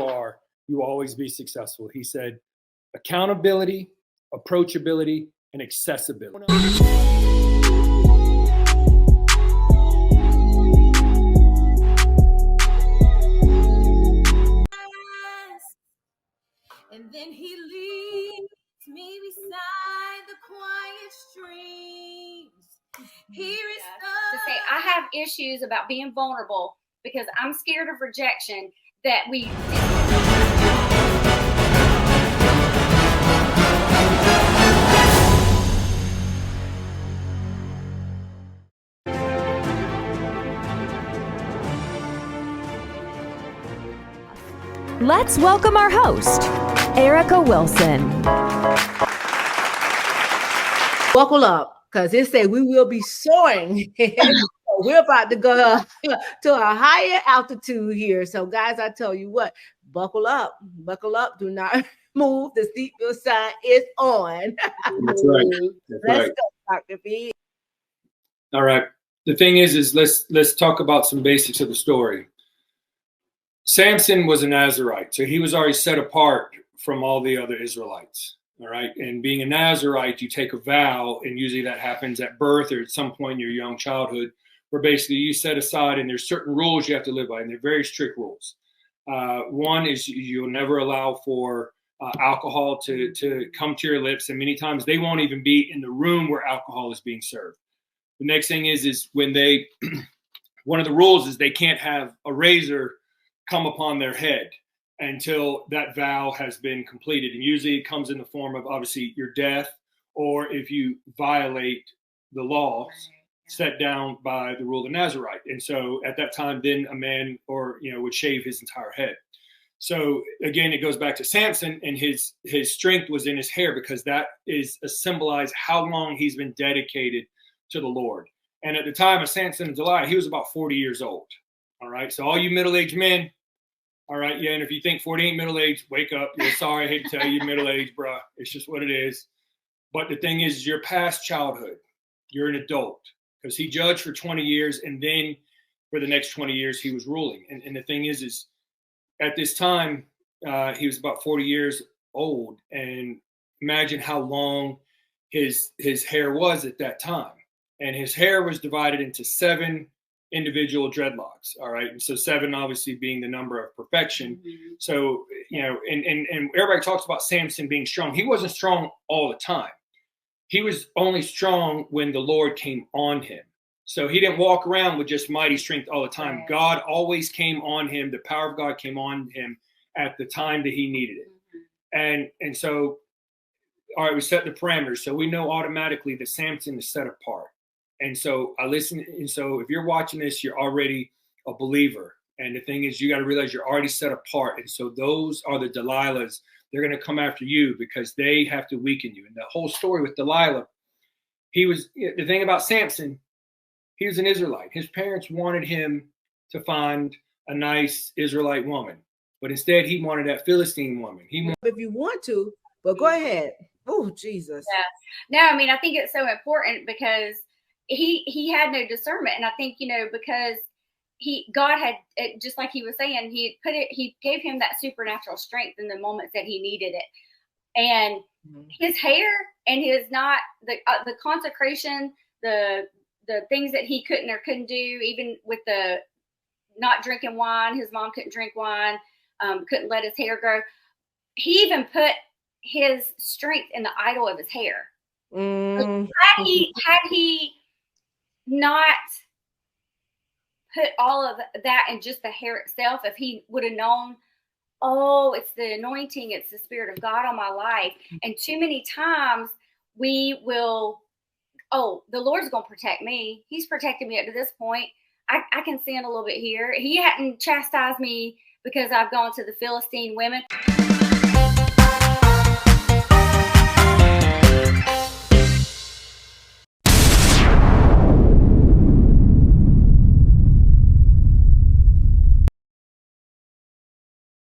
are, you will always be successful. He said, accountability, approachability, and accessibility. And then he leads me beside the quiet streams. Here is to say I have issues about being vulnerable because I'm scared of rejection that we Let's welcome our host, Erica Wilson. buckle up, because it said we will be soaring. We're about to go to a higher altitude here. So, guys, I tell you what, buckle up, do not move. The seatbelt sign is on. That's right. Let's go, Dr. B. All right. The thing is let's talk about some basics of the story. Samson was a Nazirite, so he was already set apart from all the other Israelites. All right. And being a Nazirite, you take a vow, and usually that happens at birth or at some point in your young childhood, where basically you set aside and there's certain rules you have to live by, and they're very strict rules. One is you'll never allow for alcohol to come to your lips, and many times they won't even be in the room where alcohol is being served. The next thing is when they, one of the rules is they can't have a razor come upon their head until that vow has been completed. And usually it comes in the form of obviously your death, or if you violate the laws set down by the rule of Nazirite. And so at that time, then a man would shave his entire head. So again, it goes back to Samson, and his strength was in his hair, because that is a symbolize how long he's been dedicated to the Lord. And at the time of Samson and Delilah, he was about 40 years old. All right. So all you middle-aged men, all right. Yeah. And if you think 40 ain't middle-aged, wake up. You're sorry. I hate to tell you, middle-aged, bruh. It's just what it is. But the thing is, you're past childhood. You're an adult, because he judged for 20 years. And then for the next 20 years, he was ruling. And the thing is at this time, he was about 40 years old. And imagine how long his hair was at that time. And his hair was divided into 7 individual dreadlocks. All right. And so 7 obviously being the number of perfection. Mm-hmm. So, and everybody talks about Samson being strong. He wasn't strong all the time. He was only strong when the Lord came on him. So he didn't walk around with just mighty strength all the time. Right. God always came on him. The power of God came on him at the time that he needed it. Mm-hmm. And so, all right, we set the parameters. So we know automatically that Samson is set apart. And so I listen. And so if you're watching this, you're already a believer. And the thing is, you got to realize you're already set apart. And so those are the Delilahs. They're going to come after you because they have to weaken you. And the whole story with Delilah, the thing about Samson, he was an Israelite. His parents wanted him to find a nice Israelite woman, but instead he wanted that Philistine woman. If you want to, but go ahead. Oh, Jesus. Yeah. No, I mean, I think it's so important because he had no discernment. And I think, because God had, just like he was saying, he gave him that supernatural strength in the moments that he needed it. And his hair and the consecration, the things that he couldn't or couldn't do, even with the not drinking wine, his mom couldn't drink wine, couldn't let his hair grow. He even put his strength in the idol of his hair. Mm. Had he not put all of that in just the hair itself, if he would have known, oh, it's the anointing, it's the Spirit of God on my life. And too many times we will, oh, the Lord's going to protect me. He's protected me up to this point. I can sin a little bit here. He hadn't chastised me because I've gone to the Philistine women.